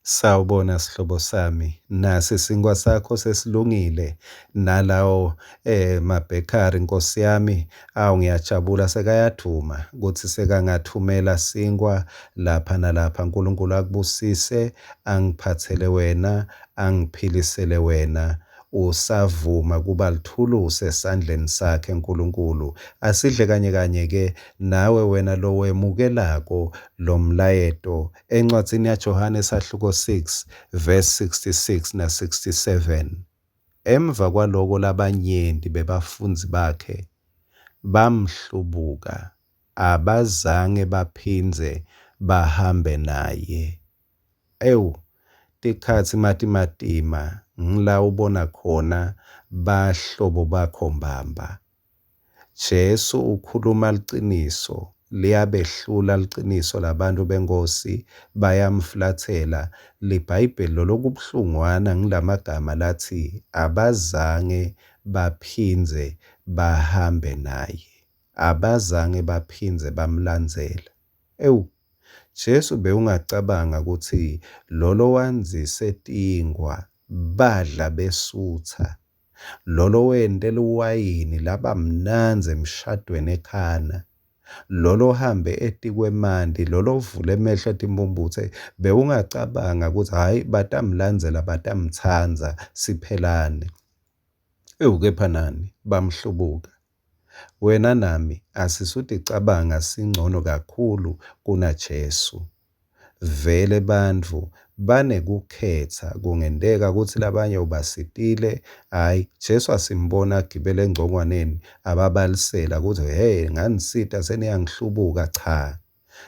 Sawubona sihlobo sami, nasi isinkwa sakho sesilungile nalawo mabhekari nkosi yami. Awu ngiyajabula sekayaduma ukuthi sekangathumela sinkwa lapha nalapha. uNkulunkulu akubusise, angiphathele wena, angiphilisele wena. Usavuma kuba lithuluzi esandleni sakhe uNkulunkulu. Asidle kanye kanye-ke nawe wena lo wemukelako lo mlayeto encwadzini yaJohane sahluko 6 verse 66 na-67. Emva kwaloko labanyenti bebafunzi bakhe bamhlubuka, abazange baphindze bahambe naye. Ewu, tikhatsi matimatima ngila ubona khona bahlobo bakho mbamba. Jesu ukhuluma liciniso, liyabehlula liciniso labantu benkosi bayamflathela. LiBhayibheli lokubuhlungwana ngilamagama lathi abazange baphindze bahambe naye. Abazange baphindze bamlandzela. Ewu, Jesu bewungacabanga ukuthi lolo wanzise tinkwa badla besutha. Lolo wentela uwayini laba mnanzi emshadweni eKhana. Lolo hambe etikwemandi, lolo vule emehlo etimbumbuthe. Bewungacabanga ukuthi hhayi batamlandzela batamtsanza siphelane. Ewu, kepha nani bamhlubuka. Wena nami asisuticabanga singcono kakhulu kunaJesu. Vele bantfu banekukhetsa, kungenteka ukuthi labanye ubasitile. Hhayi, Jesu asimbona agibele engcongwaneni ababalisela ukuthi nganisita seniyangihlubuka. Cha,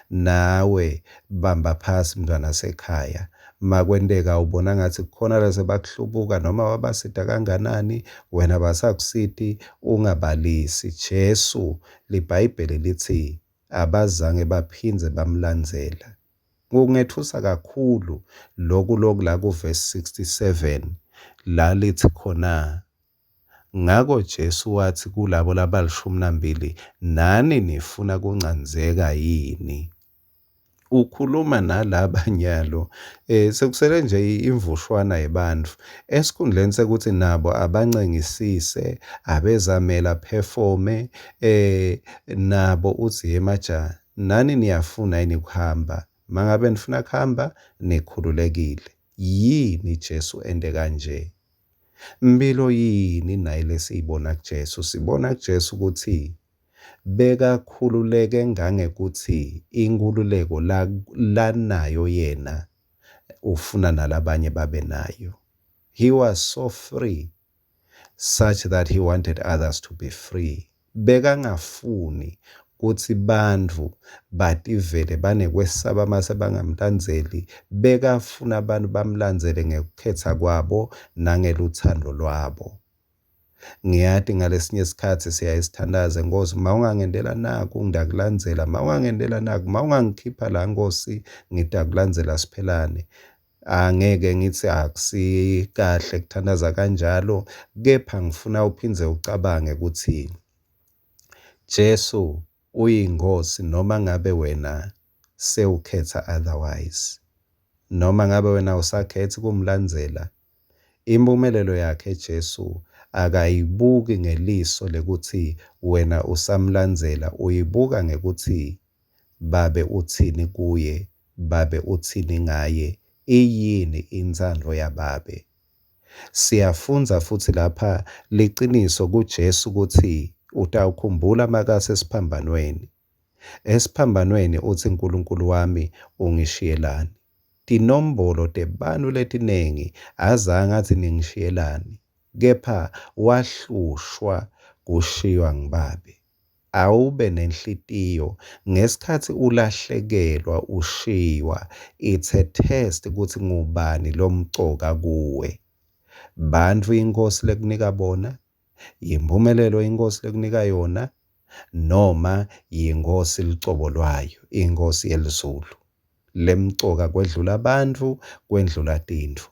nawe bamba phasi mntwana sekhaya. Makwenteka ubona ngathi kukhona lase bakuhlubuka noma wabasita kanganani, wena basakusiti ungabalisi. Jesu, liBhayibheli lithi abazange baphindze bamlandzela. Kungethusa kakhulu lokhu la kuvesi 67 la lithi khona, ngako Jesu wathi kulabo labalishumi nani nifuna kuncanzeka yini? Ukhuluma nalaba nyalo sekusele nje imvushwana yebantfu esikhundleni sekuthi nabo abancengisise, abezamela performe, nabo uthi maja nani niyafuna yini kuhamba? Mangabe nifuna kuhamba nikhululekile. Yini Jesu ende kanje? Mpilo yini nayo lesiyibona kuJesu? Sibona kuJesu ukuthi bekakhululeke ngangekuthi inkululeko lanayo yena ufuna nalabanye babe nayo. He was so free such that he wanted others to be free. Bekangafuni kuthi bantfu bativele banekwesaba mase bangamlandzeli. Bekafuna abantu bamlandzele ngekukhetsa kwabo nangeluthando lwabo. Ngiyati ngalesinye isikhathi siyayisithandaza Nkosi, mawungangendela naku ngidakulandzela, mawungangendela naku, mawungangikhipha la Nkosi ngitakulandzela siphelane. Angeke ngithi akusikahle kuthandaza kanjalo, kepha ngifuna uphindze ucabange ukuthi Jesu uyinkosi noma ngabe wena sewukhetha otherwise. Noma ngabe wena usakhetha kumlandzela, impumelelo yakhe Jesu akayibuki ngeliso lekuthi wena usamlandzela, uyibuka ngekuthi babe uthini kuye, babe uthini ngaye, iyini intsandvo yababe. Siyafunza futhi lapha liciniso kuJesu ukuthi utawukhumbula makase esiphambanweni. Esiphambanweni uthi uNkulunkulu wami ungishiyelani. Tinombolo tebantfu letinengi azange athi ningishiyelani, kepha wahlushwa kushiywa ngibabe. Awube nenhlitiyo ngesikhathi ulahlekelwa ushiywa. It's a test ukuthi ngubani lomcoka kuwe. Bantfu inkosi lekunika bona, impumelelo inkosi lekunika yona, noma yinkosi licobo lwayo, inkosi yelizulu lemcoka kwedlula bantfu, kwendlula tintfo.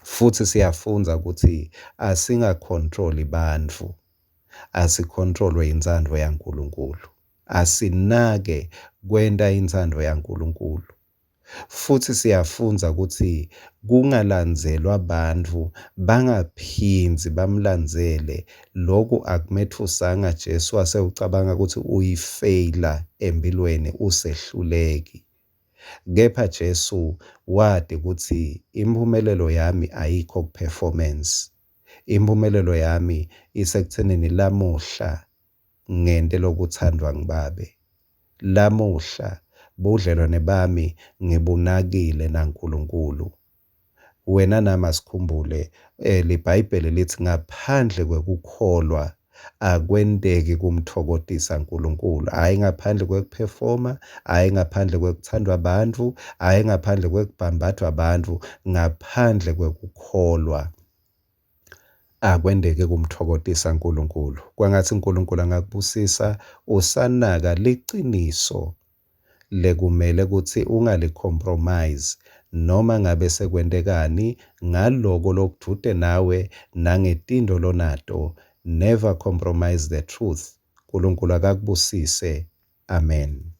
Futhi siyafunza ukuthi asingakontroli bantfu, asikontrolwe intsandvo yaNkulunkulu. Asinake kwenta intsandvo yaNkulunkulu. Futhi siyafunza ukuthi kungalandzelwa abantu bangaphinzi bamlandzele lokhu akumethusanga Jesu wase ucabanga ukuthi uyifeyila empilweni usehluleki. Kepha Jesu wadi ukuthi impumelelo yami ayikho ku-performance. Impumelelo yami isekuthenini lamuhla ngente lokuthandwa ngibabe. Lamuhla budlelwane bami ngibunakile naNkulunkulu. Wena nami asikhumbule iBhayibheli lithi ngaphandle kwekukholwa akwenteki kumthokozisa uNkulunkulu. Hhayi ngaphandle kwekuphefoma, hhayi ngaphandle kwekuthandwa abantu, hhayi ngaphandle kwekubhambathwa abantu, ngaphandle kwekukholwa akwendeke kumthokozisa uNkulunkulu. Kwangathi uNkulunkulu angakubusisa usanaka liciniso lekumele ukuthi ungalicompromise noma ngabe sekwentekani ngaloko lokujude nawe nangetindo lonato. Never compromise the truth. uNkulunkulu akakubusise. Amen.